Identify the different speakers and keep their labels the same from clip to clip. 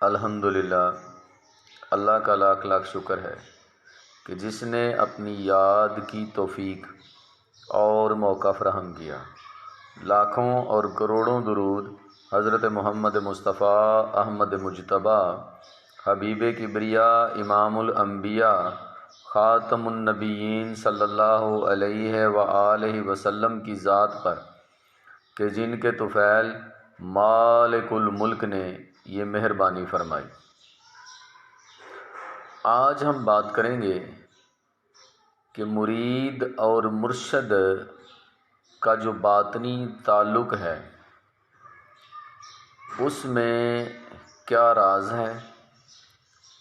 Speaker 1: الحمدللہ، اللہ کا لاکھ لاکھ شکر ہے کہ جس نے اپنی یاد کی توفیق اور موقع فراہم کیا۔ لاکھوں اور کروڑوں درود حضرت محمد مصطفیٰ احمد مجتبیٰ حبیب کبریٰ امام الانبیاء خاتم النبیین صلی اللہ علیہ وآلہ وسلم کی ذات پر کہ جن کے طفیل مالک الملک نے یہ مہربانی فرمائی۔ آج ہم بات کریں گے کہ مرید اور مرشد کا جو باطنی تعلق ہے اس میں کیا راز ہے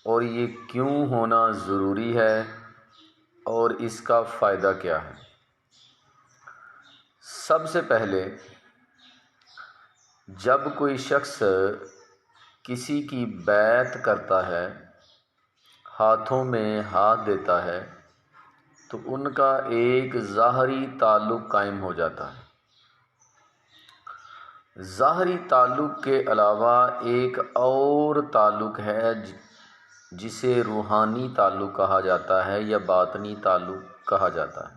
Speaker 1: اور یہ کیوں ہونا ضروری ہے اور اس کا فائدہ کیا ہے۔ سب سے پہلے جب کوئی شخص کسی کی بیعت کرتا ہے، ہاتھوں میں ہاتھ دیتا ہے، تو ان کا ایک ظاہری تعلق قائم ہو جاتا ہے۔ ظاہری تعلق کے علاوہ ایک اور تعلق ہے جسے روحانی تعلق کہا جاتا ہے یا باطنی تعلق کہا جاتا ہے۔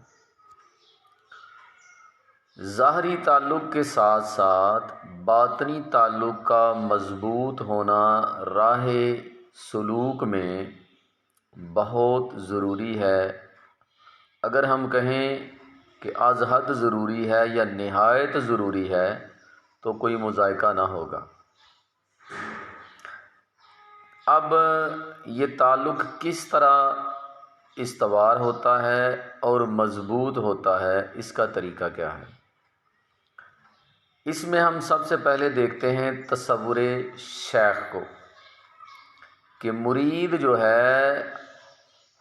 Speaker 1: ظاہری تعلق کے ساتھ ساتھ باطنی تعلق کا مضبوط ہونا راہ سلوک میں بہت ضروری ہے۔ اگر ہم کہیں کہ از حد ضروری ہے یا نہایت ضروری ہے تو کوئی مذائقہ نہ ہوگا۔ اب یہ تعلق کس طرح استوار ہوتا ہے اور مضبوط ہوتا ہے، اس کا طریقہ کیا ہے؟ اس میں ہم سب سے پہلے دیکھتے ہیں تصور شیخ کو کہ مرید جو ہے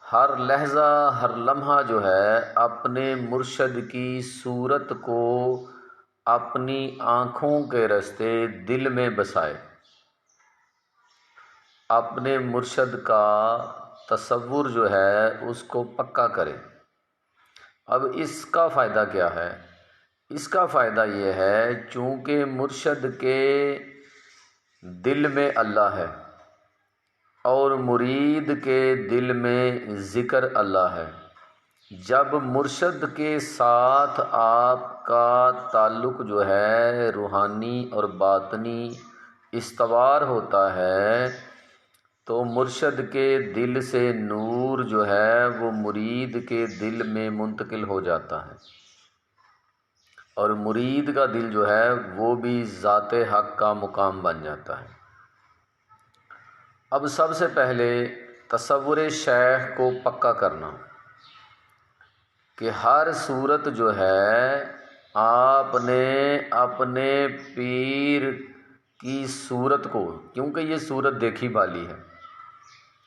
Speaker 1: ہر لحظہ ہر لمحہ جو ہے اپنے مرشد کی صورت کو اپنی آنکھوں کے راستے دل میں بسائے، اپنے مرشد کا تصور جو ہے اس کو پکا کرے۔ اب اس کا فائدہ کیا ہے؟ اس کا فائدہ یہ ہے چونکہ مرشد کے دل میں اللہ ہے اور مرید کے دل میں ذکر اللہ ہے۔ جب مرشد کے ساتھ آپ کا تعلق جو ہے روحانی اور باطنی استوار ہوتا ہے تو مرشد کے دل سے نور جو ہے وہ مرید کے دل میں منتقل ہو جاتا ہے، اور مرید کا دل جو ہے وہ بھی ذات حق کا مقام بن جاتا ہے۔ اب سب سے پہلے تصور شیخ کو پکا کرنا کہ ہر صورت جو ہے آپ نے اپنے پیر کی صورت کو، کیونکہ یہ صورت دیکھی بالی ہے،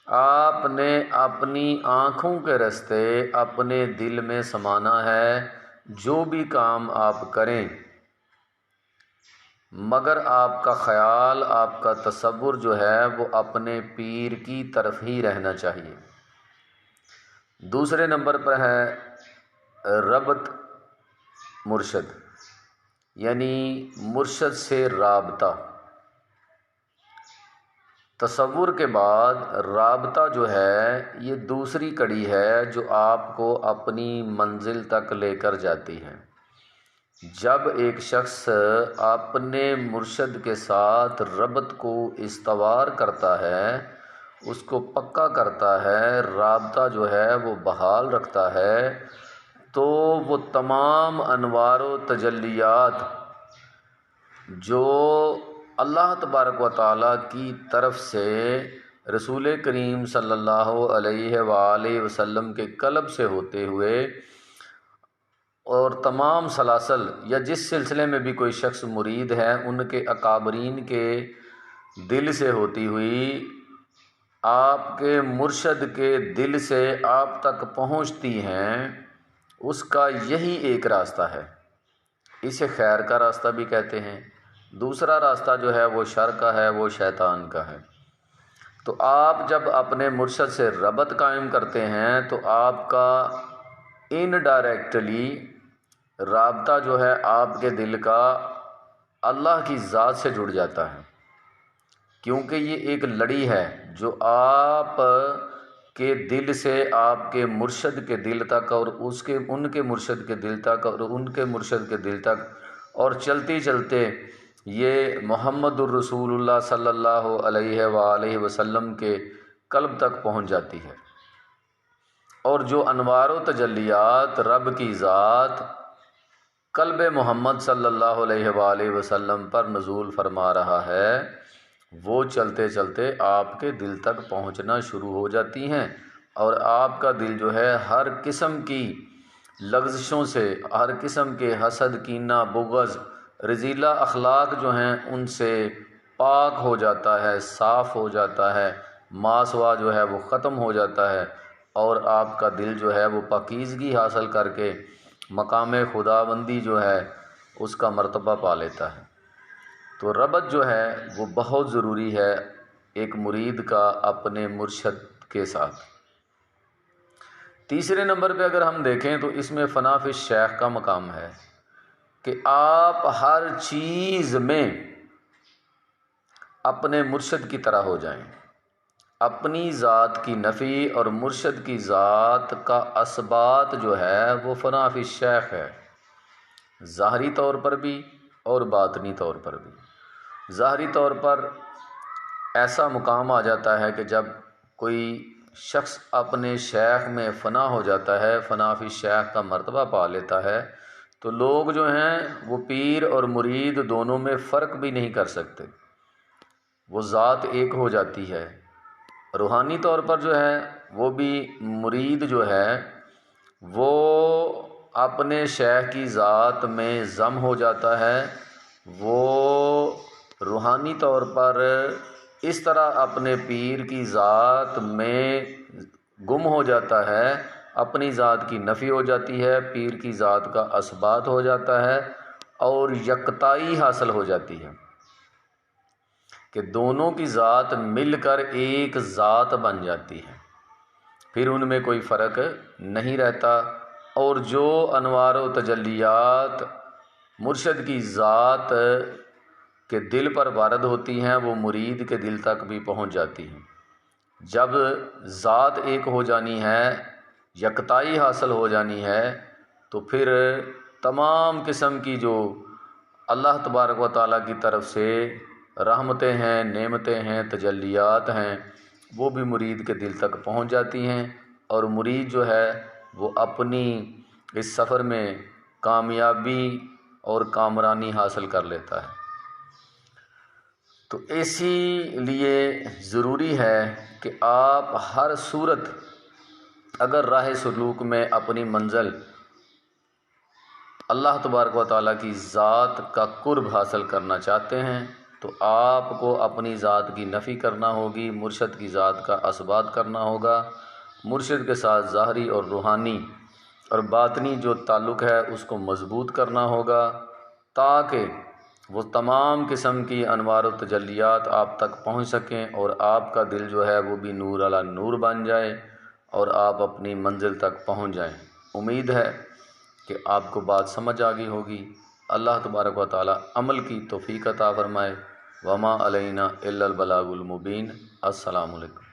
Speaker 1: آپ نے اپنی آنکھوں کے راستے اپنے دل میں سمانا ہے۔ جو بھی کام آپ کریں مگر آپ کا خیال، آپ کا تصور جو ہے وہ اپنے پیر کی طرف ہی رہنا چاہیے۔ دوسرے نمبر پر ہے ربط مرشد، یعنی مرشد سے رابطہ۔ تصور کے بعد رابطہ جو ہے یہ دوسری کڑی ہے جو آپ کو اپنی منزل تک لے کر جاتی ہے۔ جب ایک شخص اپنے مرشد کے ساتھ ربط کو استوار کرتا ہے، اس کو پکا کرتا ہے، رابطہ جو ہے وہ بحال رکھتا ہے، تو وہ تمام انوار و تجلیات جو اللہ تبارک و تعالیٰ کی طرف سے رسول کریم صلی اللہ علیہ وآلہ وسلم کے قلب سے ہوتے ہوئے اور تمام سلاسل یا جس سلسلے میں بھی کوئی شخص مرید ہے ان کے اکابرین کے دل سے ہوتی ہوئی آپ کے مرشد کے دل سے آپ تک پہنچتی ہیں، اس کا یہی ایک راستہ ہے۔ اسے خیر کا راستہ بھی کہتے ہیں۔ دوسرا راستہ جو ہے وہ شر کا ہے، وہ شیطان کا ہے۔ تو آپ جب اپنے مرشد سے ربط قائم کرتے ہیں تو آپ کا انڈائریکٹلی رابطہ جو ہے آپ کے دل کا اللہ کی ذات سے جڑ جاتا ہے۔ کیونکہ یہ ایک لڑی ہے جو آپ کے دل سے آپ کے مرشد کے دل تک اور ان کے مرشد کے دل تک اور ان کے مرشد کے دل تک اور چلتے چلتے یہ محمد الرسول اللہ صلی اللہ علیہ وآلہ وسلم کے قلب تک پہنچ جاتی ہے۔ اور جو انوار و تجلیات رب کی ذات قلب محمد صلی اللہ علیہ وآلہ وسلم پر نزول فرما رہا ہے، وہ چلتے چلتے آپ کے دل تک پہنچنا شروع ہو جاتی ہیں، اور آپ کا دل جو ہے ہر قسم کی لغزشوں سے، ہر قسم کے حسد، کینہ، بغض، رذیلہ اخلاق جو ہیں ان سے پاک ہو جاتا ہے، صاف ہو جاتا ہے، ماسوا جو ہے وہ ختم ہو جاتا ہے، اور آپ کا دل جو ہے وہ پاکیزگی حاصل کر کے مقام خداوندی جو ہے اس کا مرتبہ پا لیتا ہے۔ تو ربط جو ہے وہ بہت ضروری ہے ایک مرید کا اپنے مرشد کے ساتھ۔ تیسرے نمبر پہ اگر ہم دیکھیں تو اس میں فنا فی الشیخ کا مقام ہے کہ آپ ہر چیز میں اپنے مرشد کی طرح ہو جائیں۔ اپنی ذات کی نفی اور مرشد کی ذات کا اثبات جو ہے وہ فنا فی الشیخ ہے، ظاہری طور پر بھی اور باطنی طور پر بھی۔ ظاہری طور پر ایسا مقام آ جاتا ہے کہ جب کوئی شخص اپنے شیخ میں فنا ہو جاتا ہے، فنا فی الشیخ کا مرتبہ پا لیتا ہے، تو لوگ جو ہیں وہ پیر اور مرید دونوں میں فرق بھی نہیں کر سکتے، وہ ذات ایک ہو جاتی ہے۔ روحانی طور پر جو ہے وہ بھی مرید جو ہے وہ اپنے شیخ کی ذات میں ضم ہو جاتا ہے، وہ روحانی طور پر اس طرح اپنے پیر کی ذات میں گم ہو جاتا ہے، اپنی ذات کی نفی ہو جاتی ہے، پیر کی ذات کا اثبات ہو جاتا ہے، اور یکتائی حاصل ہو جاتی ہے کہ دونوں کی ذات مل کر ایک ذات بن جاتی ہے، پھر ان میں کوئی فرق نہیں رہتا، اور جو انوار و تجلیات مرشد کی ذات کے دل پر وارد ہوتی ہیں وہ مرید کے دل تک بھی پہنچ جاتی ہیں۔ جب ذات ایک ہو جانی ہے، یکتائی حاصل ہو جانی ہے، تو پھر تمام قسم کی جو اللہ تبارک و تعالیٰ کی طرف سے رحمتیں ہیں، نعمتیں ہیں، تجلیات ہیں، وہ بھی مرید کے دل تک پہنچ جاتی ہیں، اور مرید جو ہے وہ اپنی اس سفر میں کامیابی اور کامرانی حاصل کر لیتا ہے۔ تو اسی لیے ضروری ہے کہ آپ ہر صورت اگر راہ سلوک میں اپنی منزل اللہ تبارک و تعالیٰ کی ذات کا قرب حاصل کرنا چاہتے ہیں تو آپ کو اپنی ذات کی نفی کرنا ہوگی، مرشد کی ذات کا اثبات کرنا ہوگا، مرشد کے ساتھ ظاہری اور روحانی اور باطنی جو تعلق ہے اس کو مضبوط کرنا ہوگا، تاکہ وہ تمام قسم کی انوار و تجلیات آپ تک پہنچ سکیں، اور آپ کا دل جو ہے وہ بھی نور علی نور بن جائے اور آپ اپنی منزل تک پہنچ جائیں۔ امید ہے کہ آپ کو بات سمجھ آ گئی ہوگی۔ اللہ تبارک و تعالی عمل کی توفیق عطا فرمائے۔ وما علینا الا البلاغ المبین۔ السلام علیکم۔